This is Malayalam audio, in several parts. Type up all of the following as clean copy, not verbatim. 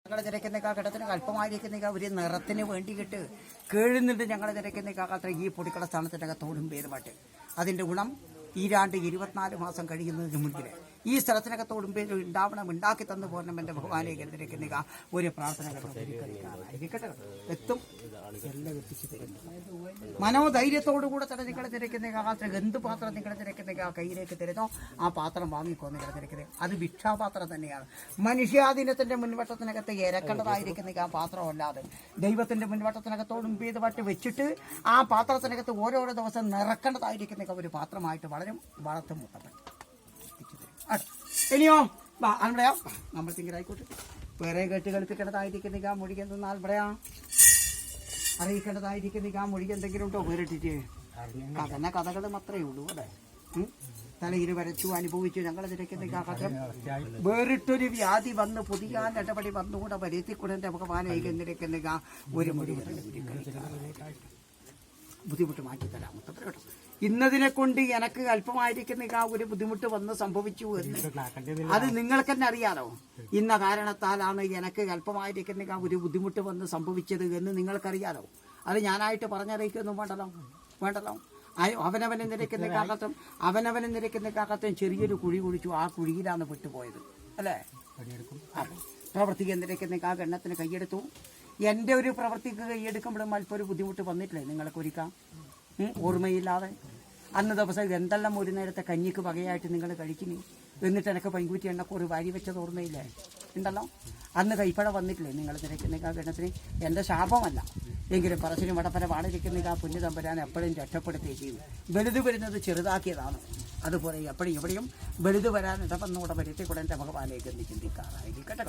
ഞങ്ങളെ തിരക്കുന്നേക്കാ കിടത്തിന് അല്പമായിരിക്കുന്നേക്കാ ഒരു നിറത്തിന് വേണ്ടിയിട്ട് കേഴുന്നുണ്ട്. ഞങ്ങളെ തിരക്കുന്നേക്കാ അത്ര ഈ പൊടിക്കട സ്ഥാനത്തിൻ്റെ തോടും പേരുമായിട്ട് അതിൻ്റെ ഗുണം ഈരാണ്ട് 24 മാസം കഴിയുന്നതിന് മുൻപിൽ ഈ സ്ഥലത്തിനകത്തോടും പേര് ഉണ്ടാക്കി തന്നു പോരണം. എൻ്റെ ഭഗവാനെ തിരക്കുന്നേക്ക ഒരു പ്രാർത്ഥന ഇരിക്കട്ടെ, എത്തും, എല്ലാം എത്തിച്ചു തരുന്നു. മനോധൈര്യത്തോടുകൂടെ തന്നെ നിങ്ങളെ തിരക്കുന്നേക്ക എന്ത് പാത്രം നിങ്ങളെ തിരക്കുന്നേക്ക കയ്യിലേക്ക് തരുന്നോ ആ പാത്രം വാങ്ങിക്കോ നിങ്ങളെ തിരക്കുന്നത്. അത് ഭിക്ഷാപാത്രം തന്നെയാണ്. മനുഷ്യാധീനത്തിന്റെ മുൻവട്ടത്തിനകത്ത് ഇരക്കേണ്ടതായിരിക്കുന്ന ആ പാത്രമല്ലാതെ ദൈവത്തിന്റെ മുൻവട്ടത്തിനകത്തോടും പേരുമായിട്ട് വെച്ചിട്ട് ആ പാത്രത്തിനകത്ത് ഓരോരോ ദിവസം നിറക്കേണ്ടതായിരിക്കുന്ന ഒരു പാത്രമായിട്ട് വളർത്തും മുട്ടപ്പൻ. ഇനിയോ അവിടെയാ നമ്മൾ തിങ്കരായിക്കോട്ടെ. വേറെ കേട്ട് കളിപ്പിക്കേണ്ടതായിരിക്കുന്ന മൊഴിക്ക് പറയാ അറിയിക്കേണ്ടതായിരിക്കുന്ന മൊഴിക്ക് എന്തെങ്കിലും ഉണ്ടോ വേറിട്ടിട്ട്? കഥന കഥകൾ മാത്രമേ ഉള്ളൂ അല്ലേ. തലയിൽ വരച്ചു അനുഭവിച്ചു ഞങ്ങളെ തിരക്കുന്ന കഥം വേറിട്ടൊരു വ്യാധി വന്ന് പുതിയാൻ ഇടപെടി വന്നുകൂടെ വരുത്തിക്കൂടെ ഭഗവാനെ നിരക്കുന്ന ഒരു മൊഴി ബുദ്ധിമുട്ട് മാറ്റിത്തരാം. മുത്തപ്പനോട്ടോ ഇന്നതിനെ കൊണ്ട് എനിക്ക് അല്പമായിരിക്കുന്ന ഒരു ബുദ്ധിമുട്ട് വന്ന് സംഭവിച്ചു എന്ന് അത് നിങ്ങൾക്ക് തന്നെ അറിയാലോ. ഇന്ന കാരണത്താലാണ് എനിക്ക് അല്പമായിരിക്കുന്ന ഒരു ബുദ്ധിമുട്ട് വന്ന് സംഭവിച്ചത് എന്ന് നിങ്ങൾക്കറിയാലോ. അത് ഞാനായിട്ട് പറഞ്ഞറിയിക്കൊന്നും വേണ്ടല്ലോ. അവനവനെ നിരക്കുന്ന കാക്കത്തും ചെറിയൊരു കുഴി കുഴിച്ചു. ആ കുഴിയിലാണ് വിട്ടുപോയത് അല്ലേ. പ്രവർത്തിക്ക് നിരക്കുന്ന ആ ഗണ്ണത്തിന് കൈയെടുത്തു. എൻ്റെ ഒരു പ്രവർത്തിക്ക് കൈയെടുക്കുമ്പോഴും അല്പം ഒരു ബുദ്ധിമുട്ട് വന്നിട്ടില്ലേ നിങ്ങൾക്ക് ഒരുക്കാം ഓർമ്മയില്ലാതെ? അന്ന് ദിവസം എന്തെല്ലാം ഒരു നേരത്തെ കഞ്ഞിക്ക് വകയായിട്ട് നിങ്ങൾ കഴിക്കുന്നു. എന്നിട്ട് എനിക്ക് പൈങ്കൂറ്റി എണ്ണക്കൊരു വാരി വെച്ചത് ഓർമ്മയില്ലേ ഉണ്ടല്ലോ. അന്ന് കൈപ്പഴ വന്നിട്ടില്ലേ നിങ്ങൾ നിരക്കുന്ന ആ ഗണ്ണത്തിന്? എൻ്റെ ശാപമല്ല എങ്കിലും പറശ്ശിനും വടപ്പര വാടിരിക്കുന്ന ആ പുണ്യ തമ്പുരാൻ എപ്പോഴും രക്ഷപ്പെടുത്തുകയും ചെയ്യും. വലുത് വരുന്നത് ചെറുതാക്കിയതാണ്. അതുപോലെ എപ്പോഴും എവിടെയും വലുത് വരാൻ ഇടവന്നുകൂടെ വരുത്തിക്കൂടെ എൻ്റെ ഭഗവാനേക്ക് എന്ന് ചിന്തിക്കാറായിരിക്കട്ടെ.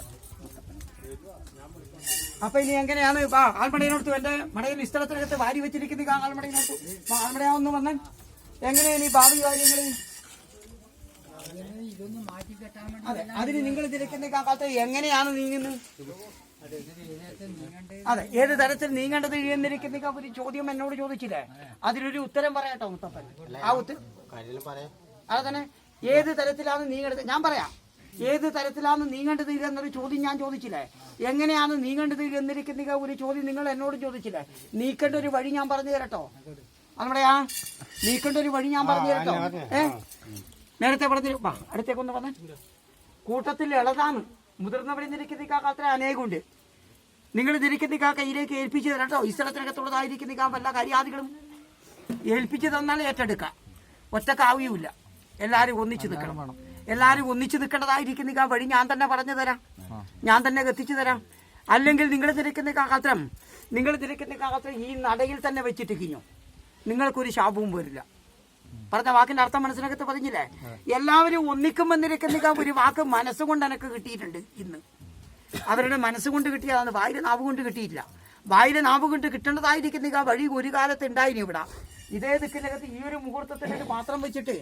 അപ്പൊ ഇനി എങ്ങനെയാണ് ആൽമടയിനോടത്തു എന്റെ മടയിൽ സ്ഥലത്തിനകത്ത് വാരി വെച്ചിരിക്കുന്ന ആൽമടയിനോടത്തു ആൽമടയാവൊന്ന് വന്നാൽ എങ്ങനെയാണ് ഈ ഭാവി കാര്യങ്ങൾ? അതെ, അതിന് നിങ്ങൾ തിരക്കുന്ന കാലത്ത് എങ്ങനെയാണ് നീങ്ങുന്നത്? അതെ, ഏത് തരത്തിൽ നീങ്ങേണ്ടത് എന്നിരിക്കുന്ന ഒരു ചോദ്യം എന്നോട് ചോദിച്ചില്ലേ? അതിനൊരു ഉത്തരം പറയാട്ടോ മുത്തപ്പൻ. ആ ഉത്തരം അത് തന്നെ. ഏത് തരത്തിലാണ് നീങ്ങേണ്ടത് ഞാൻ പറയാം. ഏത് തരത്തിലാണ് നീങ്ങേണ്ടത് എന്നൊരു ചോദ്യം ഞാൻ ചോദിച്ചില്ലേ? എങ്ങനെയാണ് നീങ്ങേണ്ടത് എന്നിരിക്കുന്ന ഒരു ചോദ്യം നിങ്ങൾ എന്നോട് ചോദിച്ചില്ലേ? നീക്കേണ്ട ഒരു വഴി ഞാൻ പറഞ്ഞു തരട്ടോ. നമ്മുടെയാ നീക്കേണ്ട ഒരു വഴി ഞാൻ പറഞ്ഞു തരട്ടോ. നേരത്തെ പറഞ്ഞു അടുത്തേക്കൊന്ന് പറഞ്ഞ കൂട്ടത്തിൽ ഇളതാണ് മുതിർന്നവരെ നിരക്കുന്ന കാലത്ര അനേകമുണ്ട്. നിങ്ങൾ നിരക്കുന്ന കയ്യിലേക്ക് ഏൽപ്പിച്ചു തരട്ടോ. ഈ സ്ഥലത്തിനകത്തുള്ളതായിരിക്കുന്ന വല്ല കാര്യാദികളും ഏൽപ്പിച്ചു തന്നാൽ ഏറ്റെടുക്കാം. ഒറ്റക്കാവുകയില്ല. എല്ലാവരും ഒന്നിച്ചു നിൽക്കണം. എല്ലാവരും ഒന്നിച്ചു നിൽക്കേണ്ടതായിരിക്കുന്ന വഴി ഞാൻ തന്നെ പറഞ്ഞു തരാം. ഞാൻ തന്നെ എത്തിച്ചു തരാം. അല്ലെങ്കിൽ നിങ്ങൾ തിരക്കുന്ന കാലത്രം ഈ നടയിൽ തന്നെ വെച്ചിട്ട് കിഞ്ഞു നിങ്ങൾക്കൊരു ശാപവും വരില്ല. പറഞ്ഞ വാക്കിന്റെ അർത്ഥം മനസ്സിനകത്ത് പറഞ്ഞില്ലേ? എല്ലാവരും ഒന്നിക്കുമെന്നിരിക്കുന്ന ഒരു വാക്ക് മനസ്സുകൊണ്ട് എനിക്ക് കിട്ടിയിട്ടുണ്ട് ഇന്ന്. അവരുടെ മനസ്സുകൊണ്ട് കിട്ടിയതാണ്, വായിലെ നാവ് കൊണ്ട് കിട്ടിയില്ല. വായിലെ നാവ് കൊണ്ട് കിട്ടേണ്ടതായിരിക്കുന്ന വഴി ഒരു കാലത്ത് ഉണ്ടായിരുന്നു ഇവിടെ. ഇതേ ദിക്കിനകത്ത് ഈ ഒരു മുഹൂർത്തത്തിൽ ഒരു പാത്രം വെച്ചിട്ട്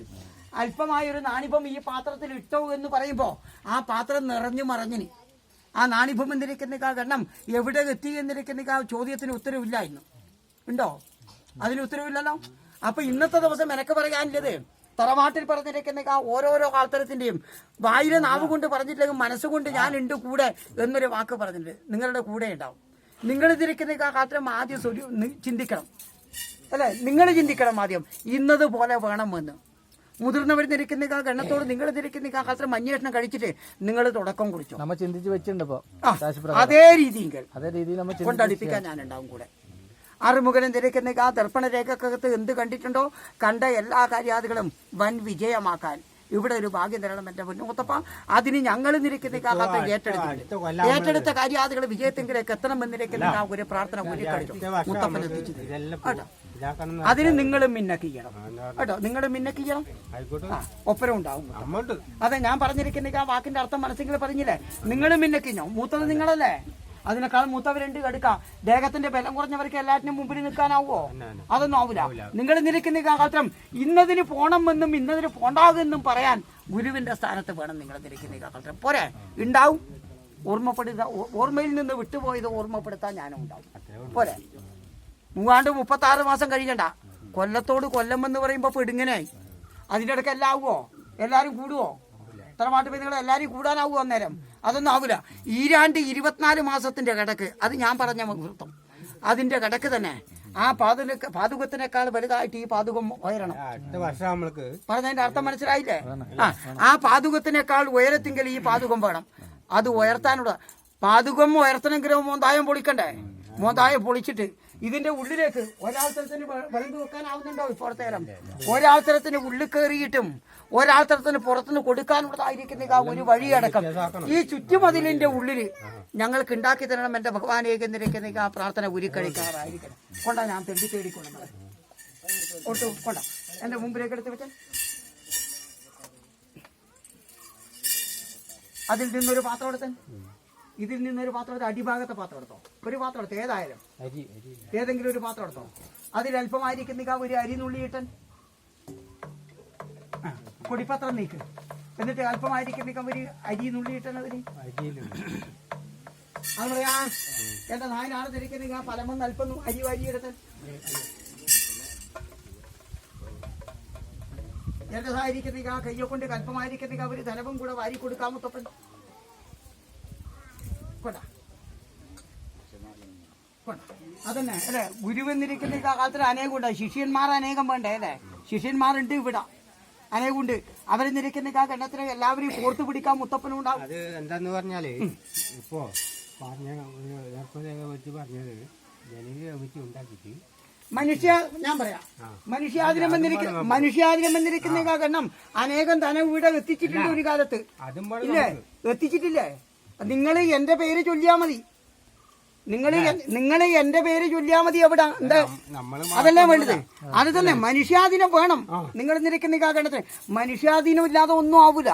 അല്പമായൊരു നാണിഭം ഈ പാത്രത്തിൽ ഇട്ടോ എന്ന് പറയുമ്പോൾ ആ പാത്രം നിറഞ്ഞു മറഞ്ഞിന്. ആ നാണിഭം എന്നിരിക്കുന്ന ഗണ്ണം എവിടെ എത്തി എന്നിരിക്കുന്ന ചോദ്യത്തിന് ഉത്തരവില്ലായിരുന്നു. ഉണ്ടോ? അതിന് ഉത്തരവില്ലല്ലോ. അപ്പൊ ഇന്നത്തെ ദിവസം എനക്ക് പറയാനുള്ളത് തറവാട്ടിൽ പറഞ്ഞിരിക്കുന്ന ഓരോരോ ആൾത്തരത്തിന്റെയും വായിലെ നാവ് കൊണ്ട് പറഞ്ഞിട്ടില്ലെങ്കിൽ മനസ്സുകൊണ്ട് ഞാൻ ഉണ്ട് കൂടെ എന്നൊരു വാക്ക് പറഞ്ഞിട്ടുണ്ട്. നിങ്ങളുടെ കൂടെ ഉണ്ടാവും. നിങ്ങൾ തിരിക്കുന്ന കാലം ആദ്യം ചിന്തിക്കണം അല്ലെ. നിങ്ങൾ ചിന്തിക്കണം ആദ്യം ഇന്നതുപോലെ വേണമെന്ന്. മുതിർന്നവർ നിരക്കുന്ന ഗണ്ണത്തോട് നിങ്ങൾ നിരക്കുന്ന കാലത്ത് അന്വേഷണം കഴിച്ചിട്ട് നിങ്ങൾ തുടക്കം കുറിച്ചു. നമ്മൾ ചിന്തിച്ച് വെച്ചിട്ടുണ്ട്. അതേ രീതിയിൽ കൊണ്ടടിപ്പിക്കാൻ ഞാനുണ്ടാവും കൂടെ. അറുമുഖനും തിരക്കുന്ന ആ ദർപ്പണ രേഖക്കകത്ത് എന്ത് കണ്ടിട്ടുണ്ടോ കണ്ട എല്ലാ കാര്യാദികളും വൻ വിജയമാക്കാൻ ഇവിടെ ഒരു ഭാഗ്യം തരണം എന്റെ മുന്നോത്തപ്പ. അതിന് ഞങ്ങൾ നിരക്കുന്ന കാലത്ത് ഏറ്റെടുത്ത കാര്യാദികൾ വിജയത്തിലേക്ക് എത്തണമെന്നിരിക്കുന്ന ഒരു പ്രാർത്ഥന മുത്തപ്പൻ എത്തിച്ചു. അതിന് നിങ്ങൾ മിന്നക്കിക്കണം കേട്ടോ. നിങ്ങൾ മിന്നക്കിക്കണം. ഒപ്പരം ഉണ്ടാവും. അതെ, ഞാൻ പറഞ്ഞിരിക്കുന്ന ആ വാക്കിന്റെ അർത്ഥം മനസ്സിൽ പറഞ്ഞില്ലേ? നിങ്ങൾ മിന്നക്കിഞ്ഞോ. മൂത്തത് നിങ്ങളല്ലേ. അതിനേക്കാൾ മൂത്തവരുണ്ട് കടുക്കാം. ദേഹത്തിന്റെ ബലം കുറഞ്ഞവർക്ക് എല്ലാറ്റിനും മുമ്പിൽ നിൽക്കാനാവോ? അതൊന്നും ആവൂല. നിങ്ങൾ നിൽക്കുന്ന കാലത്രം ഇന്നതിന് പോണമെന്നും ഇന്നതിന് പോണ്ടാകുമെന്നും പറയാൻ ഗുരുവിന്റെ സ്ഥാനത്ത് വേണം നിങ്ങൾ നിൽക്കുന്ന കാലത്രം. പോരെ ഉണ്ടാവും. ഓർമ്മയിൽ നിന്ന് വിട്ടുപോയത് ഓർമ്മപ്പെടുത്താൻ ഞാനും ഉണ്ടാവും. പോരെ 36 മാസം കഴിയണ്ട. കൊല്ലത്തോട് കൊല്ലം എന്ന് പറയുമ്പോ പെടുങ്ങനായി. അതിന്റെ ഇടയ്ക്ക് എല്ലാം ആവുമോ? എല്ലാരും കൂടുവോ? തറവാട്ട് പെണ്ണുങ്ങൾ എല്ലാവരും കൂടാനാവും അന്നേരം. അതൊന്നും ആവില്ല. ഈരാണ്ട് 24 മാസത്തിന്റെ കിടക്ക്, അത് ഞാൻ പറഞ്ഞ മുഹൂർത്തം, അതിന്റെ കിടക്ക് തന്നെ ആ പാതുകത്തിനേക്കാൾ വലുതായിട്ട് ഈ പാതുകം ഉയരണം. പറഞ്ഞതിന്റെ അർത്ഥം മനസ്സിലായില്ലേ? ആ പാതുകത്തിനേക്കാൾ ഉയരത്തിങ്കിൽ ഈ പാതുകം വേണം. അത് ഉയർത്താനുള്ള പാതുകം ഉയർത്തണമെങ്കിലും മോന്തായം പൊളിക്കണ്ടേ? മോന്തായം പൊളിച്ചിട്ട് ഇതിന്റെ ഉള്ളിലേക്ക് ഒരാൾത്തരത്തിന് വിളമ്പ് വെക്കാനാവുന്നുണ്ടോ? ഇപ്പോഴത്തെ നേരം ഒരാൾത്തരത്തിന് ഉള്ളിൽ കയറിയിട്ടും ഒരാൾത്തരത്തിന് പുറത്തുനിന്ന് കൊടുക്കാനുള്ളതായിരിക്കുന്ന ഒരു വഴിയടക്കം ഈ ചുറ്റുമതിലിന്റെ ഉള്ളിൽ ഞങ്ങൾക്ക് ഉണ്ടാക്കി തരണം എന്റെ ഭഗവാനേക്കെന്നിരിക്കുന്ന ആ പ്രാർത്ഥന ഉരുക്കഴിക്കാറായിരിക്കണം. കൊണ്ടാ ഞാൻ തേടിക്കൊള്ളുന്നത്. ഒട്ടും കൊണ്ട എന്റെ മുമ്പിലേക്ക് എടുത്ത് വെച്ച അതിൽ നിന്നൊരു പാത്രം എടുത്തൻ, ഇതിൽ നിന്നൊരു പാത്രം എടുത്ത് അടിഭാഗത്തെ പാത്രം എടുത്തോ, ഒരു പാത്രം എടുത്തോ, ഏതായാലും ഏതെങ്കിലും ഒരു പാത്രം എടുത്തോ. അതിൽ അല്പമായിരിക്കുന്ന ഒരു അരി നുള്ളിയിട്ടൻ പൊടിപ്പാത്രം നീക്ക്. എന്നിട്ട് അല്പമായിരിക്കുന്ന ഒരു അരി നുള്ളിയിട്ടൻ അതിന് അത് പറയാ എന്റെ നായനാണ് തിരിക്കുന്ന പലമൊന്ന് അല്പം അരി വാരിയെടുത്തൻ. എന്റെ സഹായിരിക്കുന്ന കയ്യെ കൊണ്ട് കല്പമായിരിക്കുന്ന ഒരു ധനവും കൂടെ വാരി കൊടുക്കാമത്തപ്പൻ കൊണ്ട അതന്നെ അല്ലെ. ഗുരുവെന്നിരിക്കുന്ന കാലത്തിൽ അനേകം ഉണ്ട്, ശിഷ്യന്മാർ അനേകം വേണ്ടേ അല്ലെ? ശിഷ്യന്മാരുണ്ട് ഇവിടെ അനേകുണ്ട്. അവരെന്നിരിക്കുന്ന ഗണ്ണത്തിന് എല്ലാവരെയും കോർത്തു പിടിക്കാൻ മുത്തപ്പനും ഉണ്ടാവും. അത് എന്താന്ന് പറഞ്ഞാല് ഇപ്പോ പറഞ്ഞത് ജനകീയ കമ്മിറ്റി ഉണ്ടാക്കിട്ട് മനുഷ്യ ഞാൻ പറയാം മനുഷ്യാദിനം വന്നിരിക്കുന്ന ഗണ്ണം അനേകം ധനം ഇവിടെ എത്തിച്ചിട്ടുണ്ട് ഒരു കാലത്ത്. ഇല്ലേ? എത്തിച്ചിട്ടില്ലേ? നിങ്ങൾ എന്റെ പേര് ചൊല്ലിയാ മതി. നിങ്ങൾ എന്റെ പേര് ചൊല്ലിയാ മതി. എവിടെ എന്താ അതല്ലേ വേണ്ടത്? അത് തന്നെ മനുഷ്യാധീനം വേണം. നിങ്ങൾ നിരക്കുന്ന കാലത്ത് മനുഷ്യാധീനം ഇല്ലാതെ ഒന്നും ആവൂല.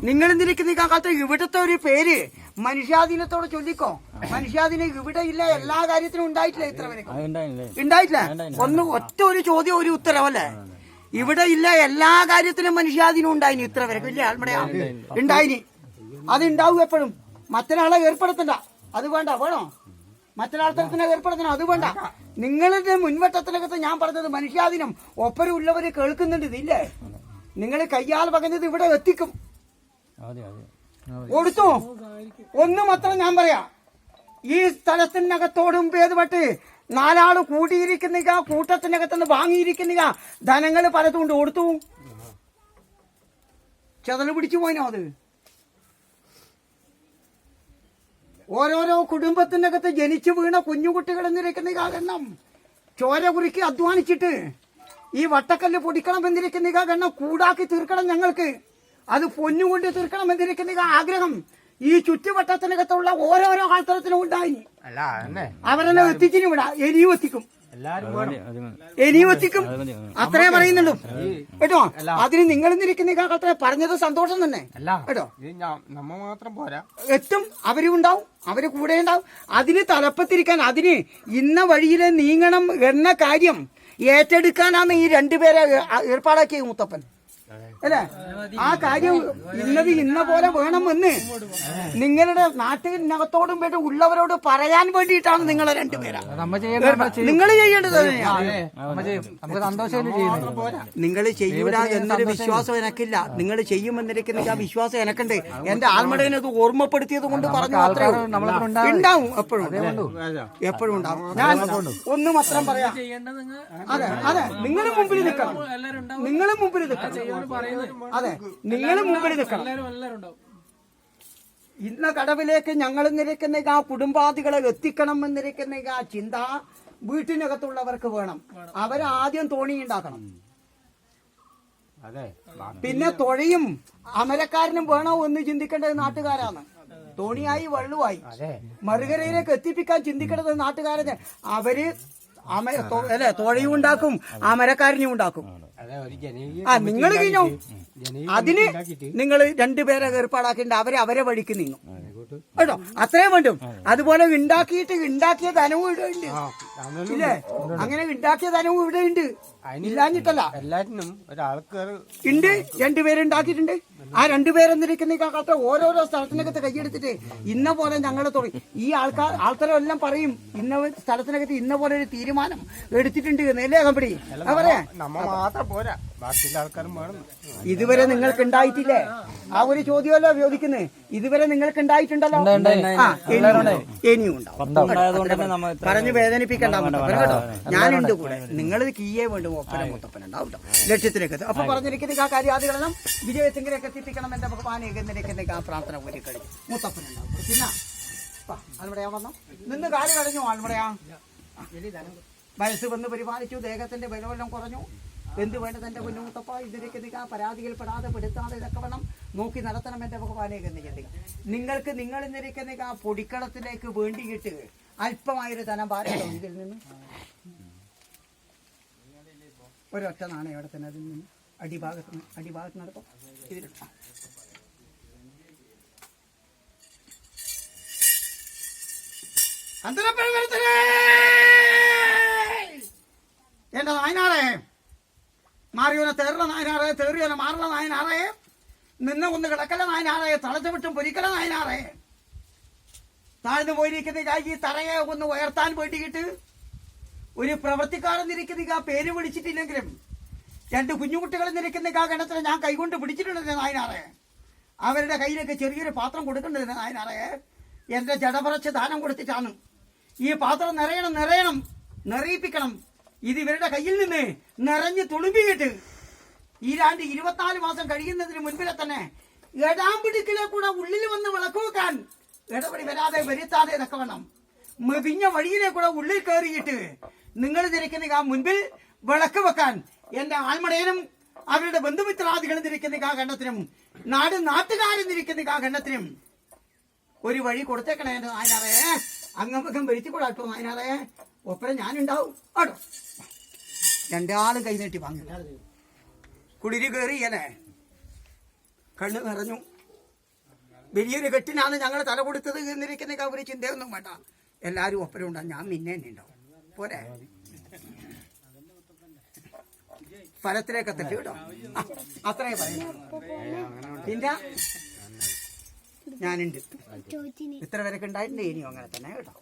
നിങ്ങൾ നിരക്കുന്ന കാലത്ത് ഇവിടുത്തെ ഒരു പേര് മനുഷ്യാധീനത്തോടെ ചൊല്ലിക്കോ. മനുഷ്യാധീനം ഇവിടെ ഇല്ല, എല്ലാ കാര്യത്തിനും ഉണ്ടായിട്ടില്ല. ഇത്ര വരെ ഉണ്ടായിട്ടില്ല. ഒറ്റ ഒരു ചോദ്യം ഒരു ഉത്തരവല്ലേ? ഇവിടെ ഇല്ല, എല്ലാ കാര്യത്തിനും മനുഷ്യാധീനം ഉണ്ടായിനി. ഇത്ര വരെ ഇല്ല ആൾമടയാ ഉണ്ടായിനി. അത് ഉണ്ടാവും എപ്പോഴും. മറ്റൊരാളെ ഏർപ്പെടുത്തണ്ട, അത് വേണ്ട. വേണോ മറ്റൊരാൾത്തരത്തിനെ ഏർപ്പെടുത്തണം, അത് വേണ്ട. നിങ്ങളുടെ മുൻവട്ടത്തിനകത്ത് ഞാൻ പറഞ്ഞത് മനുഷ്യാധീനം ഒപ്പരുള്ളവര് കേൾക്കുന്നുണ്ട്. ഇതില്ലേ? നിങ്ങൾ കയ്യാൽ പകഞ്ഞത് ഇവിടെ എത്തിക്കും. കൊടുത്തു ഒന്ന് മാത്രം ഞാൻ പറയാ. ഈ സ്ഥലത്തിനകത്തോടും പേരുപെട്ട് 4 ആള് കൂടിയിരിക്കുന്ന കൂട്ടത്തിനകത്തുനിന്ന് വാങ്ങിയിരിക്കുന്ന ധനങ്ങൾ പലതും കൊണ്ട് കൊടുത്തു. ചെതല് പിടിച്ചു പോയിനോ? അത് ഓരോരോ കുടുംബത്തിനകത്ത് ജനിച്ചു വീണ കുഞ്ഞുകുട്ടികൾ എന്നിരിക്കുന്ന കാരണം ചോര കുറുക്കി അധ്വാനിച്ചിട്ട് ഈ വട്ടക്കല്ല് പൊടിക്കണം എന്നിരിക്കുന്ന കാരണം കൂടാക്കി തീർക്കണം ഞങ്ങൾക്ക്. അത് പൊന്നുകൊണ്ട് തീർക്കണം എന്നിരിക്കുന്ന ആഗ്രഹം ഈ ചുറ്റുവട്ടത്തിനകത്തുള്ള ഓരോരോ ആൾത്തരത്തിനും ഉണ്ടായി. അവരെല്ലാം എത്തിച്ചിനും ഇവിടെ ഇനിയും എത്തിക്കും, ഇനിയും എത്തിക്കും. അത്രേ പറയുന്നുള്ളൂ കേട്ടോ. അതിന് നിങ്ങൾ നിൽക്കുന്ന കാലത്തെ പറഞ്ഞത് സന്തോഷം തന്നെ കേട്ടോ. നമ്മ മാത്രം പോരാ, എത്തും. അവരും ഉണ്ടാവും, അവര് കൂടെ ഉണ്ടാവും. അതിന് തലപ്പത്തിരിക്കാൻ, അതിന് ഇന്ന വഴിയിലെ നീങ്ങണം എന്ന കാര്യം ഏറ്റെടുക്കാനാണ് ഈ 2 പേരെ ഏർപ്പാടാക്കിയ മുത്തപ്പൻ അല്ലെ? ആ കാര്യം ഇന്നത് ഇന്ന പോലെ വേണമെന്ന് നിങ്ങളുടെ നാട്ടിനകത്തോടും വേണ്ടി ഉള്ളവരോട് പറയാൻ വേണ്ടിയിട്ടാണ് നിങ്ങളെ 2 പേരാ നിങ്ങൾ ചെയ്യേണ്ടത്. നിങ്ങൾ ചെയ്യൂല എന്നൊരു വിശ്വാസം എനക്കില്ല. നിങ്ങൾ ചെയ്യുമെന്നിരിക്കുന്ന ആ വിശ്വാസം എനക്കുണ്ട്. എന്റെ ആൽമടേനെ അത് ഓർമ്മപ്പെടുത്തിയത് കൊണ്ട് പറഞ്ഞു. അത്രേ ഉണ്ടാവും, എപ്പോഴും ഉണ്ടാവും. ഞാൻ ഒന്ന് മാത്രം പറയാം. അതെ അതെ, നിങ്ങളും മുമ്പിൽ നിൽക്കണം, നിങ്ങളും മുമ്പിൽ നിൽക്കണം. അതെ, നിങ്ങൾ മുമ്പിൽ നിൽക്കണം. ഇന്ന കടവിലേക്ക് ഞങ്ങൾ നിരക്കുന്ന ആ കുടുംബാദികളെ എത്തിക്കണം എന്നിരിക്കുന്ന ആ ചിന്ത വീട്ടിനകത്തുള്ളവർക്ക് വേണം. അവരാദ്യം തോണി ഉണ്ടാക്കണം. പിന്നെ തുഴയും അമരക്കാരനും വേണോ എന്ന് ചിന്തിക്കേണ്ടത് നാട്ടുകാരാണ്. തോണിയായി വെള്ളുവായി മറുകരയിലേക്ക് എത്തിപ്പിക്കാൻ ചിന്തിക്കേണ്ടത് നാട്ടുകാരന്. അവര് അല്ലെ തുഴയും ഉണ്ടാക്കും, അമരക്കാരനും ഉണ്ടാക്കും. നിങ്ങൾ കഴിഞ്ഞോ? അതിന് നിങ്ങൾ 2 പേരെ ഏർപ്പാടാക്കേണ്ട. അവരെ വഴിക്ക് നീങ്ങും കേട്ടോ. അത്രയും വേണ്ടും. അതുപോലെ ഉണ്ടാക്കിയ ധനവും ഇവിടെ ഉണ്ട് ഇല്ലേ? അങ്ങനെ ഉണ്ടാക്കിയ ധനവും ഇവിടെ ഉണ്ട്, ഇല്ലാഞ്ഞിട്ടല്ല. എല്ലാറ്റിനും ഒരാൾക്കാർ ഉണ്ട്. 2 പേരുണ്ടാക്കിയിട്ടുണ്ട്. ആ 2 പേരെന്നിരിക്കുന്ന കാലത്ത് ഓരോരോ സ്ഥലത്തിനകത്ത് കൈയെടുത്തിട്ട് ഇന്ന പോലെ ഞങ്ങൾ തുടങ്ങി. ഈ ആൾക്കാരെല്ലാം എല്ലാം പറയും ഇന്ന സ്ഥലത്തിനകത്ത് ഇന്ന പോലെ ഒരു തീരുമാനം എടുത്തിട്ടുണ്ട് എന്നല്ലേ കമ്പടി പറയാ. പോരാ, ബാക്കിയുള്ള ആൾക്കാരും വേണം. ഇതുവരെ നിങ്ങൾക്ക് ഉണ്ടായിട്ടില്ലേ? ആ ഒരു ചോദ്യമല്ലോ ചോദിക്കുന്നത്. ഇതുവരെ നിങ്ങൾക്ക് ഉണ്ടായിട്ടുണ്ടല്ലോ. ഇനിയും ഉണ്ടാവും. പറഞ്ഞ് വേദനിപ്പിക്കണ്ട കേട്ടോ. ഞാനുണ്ട് കൂടെ. നിങ്ങൾ കീയേ വേണ്ടും ഒപ്പന മുത്തപ്പന ഉണ്ടാവും കേട്ടോ. ലക്ഷ്യത്തിലേക്ക് എത്തും. അപ്പൊ പറഞ്ഞിരിക്കുന്ന ആ കാര്യാദികളെല്ലാം വിജയത്തിങ്കിലേക്ക് എത്തിപ്പിക്കണം. എന്റെ ഭഗവാനെ ആ പ്രാർത്ഥന കൂടി കഴിഞ്ഞു. മുത്തപ്പന ഉണ്ടാവും. പിന്നെ ആൽമടയാ വന്നോ? നിന്ന് കാല് കളഞ്ഞു. ആൽമടയാ വയസ്സ് വന്ന് പരിപാലിച്ചു. ദേഹത്തിന്റെ ബലവെല്ലാം കുറഞ്ഞു. എന്ത് വേണ്ടത് എന്റെ കുഞ്ഞുമുത്തപ്പ? ഇതിലേക്ക് നിൽക്കാൻ പരാതിയിൽപ്പെടാതെ പെടുത്താതെ ഇതൊക്കെ വേണം നോക്കി നടത്തണം എന്റെ ഭഗവാനെ എന്ന് ചിന്തിക്കുക. നിങ്ങൾക്ക് നിങ്ങൾ ഇന്നിരിക്കുന്ന ആ പൊടിക്കളത്തിലേക്ക് വേണ്ടിയിട്ട് അല്പമായൊരു ധനം ഭാരം ഇതിൽ നിന്ന് ഒരൊറ്റ നാണയം അവിടെ തന്നെ അതിൽ നിന്ന് അടിഭാഗത്ത് നടക്കും. ഇതിലിട്ടാം എന്റെ നായനാറേ, മാറിയോനെ തേറുന്ന നായനാറേ, തേറിയോനെ മാറുന്ന നായനാറേ, നിന്നെ ഒന്ന് കിടക്കല നായനാറേ, തളച്ചു വിട്ടും പൊരിക്കല നായനാറേ. താഴ്ന്നു പോയിരിക്കുന്ന ഈ തറയെ ഒന്ന് ഉയർത്താൻ വേണ്ടിയിട്ട് ഒരു പ്രവൃത്തിക്കാരൻ നിൽക്കുന്ന പേര് വിളിച്ചിട്ടില്ലെങ്കിലും 2 കുഞ്ഞുകുട്ടികൾ നിൽക്കുന്ന ഗണത്തിൽ ഞാൻ കൈകൊണ്ട് പിടിച്ചിട്ടുണ്ടെന്ന് നായനാറേ. അവരുടെ കയ്യിലേക്ക് ചെറിയൊരു പാത്രം കൊടുക്കേണ്ടതിന് നായനാറേ. എന്റെ ജടപറച്ച് ദാനം കൊടുത്തിട്ടാണ് ഈ പാത്രം നിറയണം, നിറയിപ്പിക്കണം. ഇത് ഇവരുടെ കയ്യിൽ നിന്ന് നിറഞ്ഞ് തുളുമ്പിയിട്ട് ഈ 24 മാസം കഴിയുന്നതിന് മുൻപിലെ തന്നെ എടാമ്പിടുക്കിലെ കൂടെ ഉള്ളിൽ വന്ന് വിളക്ക് വെക്കാൻ ഇടപെടി വരാതെ വരുത്താതെ ഇതൊക്കെ വേണം. മെതിഞ്ഞ വഴിയിലെ കൂടെ ഉള്ളിൽ കയറിയിട്ട് നിങ്ങൾ നിരക്കുന്ന മുൻപിൽ വിളക്ക് വെക്കാൻ എന്റെ ആൽമടയനും അവരുടെ ബന്ധുമിത്രാദികളും നിരക്കുന്ന ഗണ്ണത്തിനും നാട്ടുകാരും നിരക്കുന്ന ഗണ്ണത്തിനും ഒരു വഴി കൊടുത്തേക്കണേ എന്റെ നായനാറേ. അങ്ങമ്പക്കം വരുത്തിക്കൂടാട്ടോ നായനാറേ. ഒപ്പരം ഞാനുണ്ടാവും ആട്ടോ. 2 ആളും കൈ നീട്ടി വാങ്ങി കുളിരി കയറിയല്ലേ. കണ്ണ് നിറഞ്ഞു. വലിയൊരു കെട്ടിനാണ് ഞങ്ങൾ തല കൊടുത്തത് എന്നിരിക്കുന്ന ഒരു ചിന്തയൊന്നും വേണ്ട. എല്ലാരും ഒപ്പരം ഉണ്ടാവും. ഞാൻ മിന്നെ ഉണ്ടാവും. പോരെ ഫലത്തിലേക്ക് എത്തട്ടെ കേട്ടോ. അത്രേ പറയുന്നു. പിന്നെ ഞാനുണ്ട്. ഇത്ര പേരൊക്കെ ഉണ്ടായിട്ടുണ്ട്. ഇനിയും അങ്ങനെ തന്നെ കേട്ടോ.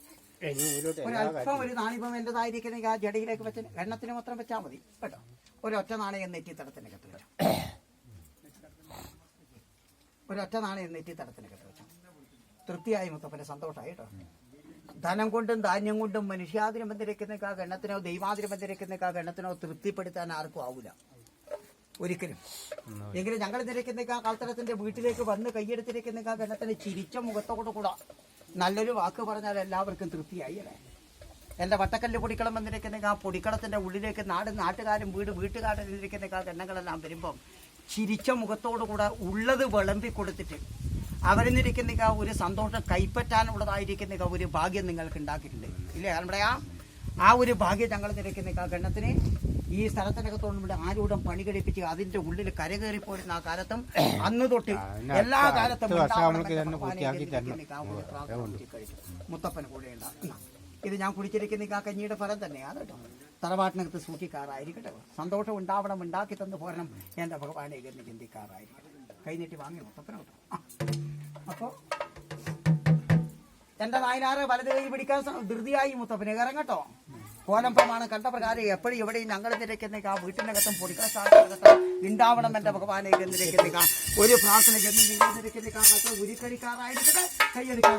ഒരല്പം ഒരു നാണിപ്പം എന്റേതായിരിക്കുന്ന ആ ജടയിലേക്ക് വെച്ച എണ്ണത്തിന് മാത്രം വെച്ചാൽ മതി കേട്ടോ. ഒരൊറ്റ നാണയം നെറ്റിത്തടത്തിനകത്ത് വെച്ചു. ഒരൊറ്റ നാണയം നെറ്റിത്തടത്തിനകത്ത് വെച്ചു. തൃപ്തിയായി മുത്തപ്പന് സന്തോഷമായി കേട്ടോ. ധനം കൊണ്ടും ധാന്യം കൊണ്ടും മനുഷ്യാതിരം ബന്ധിരിക്കുന്ന ആ ഗണ്ണത്തിനോ ദൈവാതിരം ബന്ധിരിക്കുന്ന ആ ഗണ്ണത്തിനോ തൃപ്തിപ്പെടുത്താൻ ആർക്കും ആവൂല ഒരിക്കലും. എങ്കിലും ഞങ്ങൾ നിരക്കുന്ന ആ കാൽത്തരത്തിന്റെ വീട്ടിലേക്ക് വന്ന് കൈയെടുത്തിരിക്കുന്ന ആ ഗണ്ണത്തിന് ചിരിച്ച മുഖത്തോടു കൂടെ നല്ലൊരു വാക്ക് പറഞ്ഞാൽ എല്ലാവർക്കും തൃപ്തിയായി അല്ലേ. എന്റെ വട്ടക്കല്ല് പൊടിക്കളം വന്നിരിക്കുന്ന ആ പൊടിക്കളത്തിന്റെ ഉള്ളിലേക്ക് നാട്ടുകാരും വീട്ടുകാരും ഇരിക്കുന്ന ആ ഗണ്ണങ്ങളെല്ലാം വരുമ്പം ചിരിച്ച മുഖത്തോടു കൂടെ ഉള്ളത് വിളമ്പി കൊടുത്തിട്ട് അവരിന്നിരിക്കുന്ന ഒരു സന്തോഷം കൈപ്പറ്റാനുള്ളതായിരിക്കുന്ന ഒരു ഭാഗ്യം നിങ്ങൾക്ക് ഉണ്ടാക്കിയിട്ടുണ്ട് ഇല്ലേ. നമ്മുടെ ആ ഒരു ഭാഗ്യം ഞങ്ങൾ നിരക്കുന്ന ആ ഗണ്ണത്തിന് ഈ സ്ഥലത്തിനകത്തോടും ആരൂഢം പണി കഴിപ്പിച്ച് അതിന്റെ ഉള്ളിൽ കരകയറിപ്പോരുന്ന ആ കാലത്തും അന്ന് തൊട്ട് എല്ലാ കാലത്തും മുത്തപ്പന് കൂടെ ഉണ്ടാകും. ഇത് ഞാൻ കുടിച്ചിരിക്കുന്ന ആ കഞ്ഞിയുടെ ഫലം തന്നെയാണ് കേട്ടോ. തറവാട്ടിനകത്ത് സൂക്ഷിക്കാറായിരിക്കട്ടെ. സന്തോഷം ഉണ്ടാവണം, ഉണ്ടാക്കി തന്നു പോരണം എന്റെ ഭഗവാനെ എന്ന് ചിന്തിക്കാറായിരിക്കട്ടെ. കൈനീട്ടി വാങ്ങി മുത്തപ്പന കേട്ടോ. അപ്പോ എന്റെ നായനാറ് വലത് കൈ പിടിക്കാൻ ധൃതിയായി മുത്തപ്പനെ ഇറങ്ങട്ടോ. കോലം പ്രമാണം കണ്ട പ്രകാരം എപ്പോഴും എവിടെയും ഞങ്ങൾ നിരക്കുന്ന ആ വീട്ടിനകത്തും പൊടിക്കാശാലകത്തും ഉണ്ടാവണം എന്റെ ഭഗവാനെ നിരക്കുന്ന ഒരു പ്രാർത്ഥന ജന്മം നിരക്കുന്ന ഉരുക്കരിക്കാറായിരിക്കട്ടെ. കൈയെടുക്കാൻ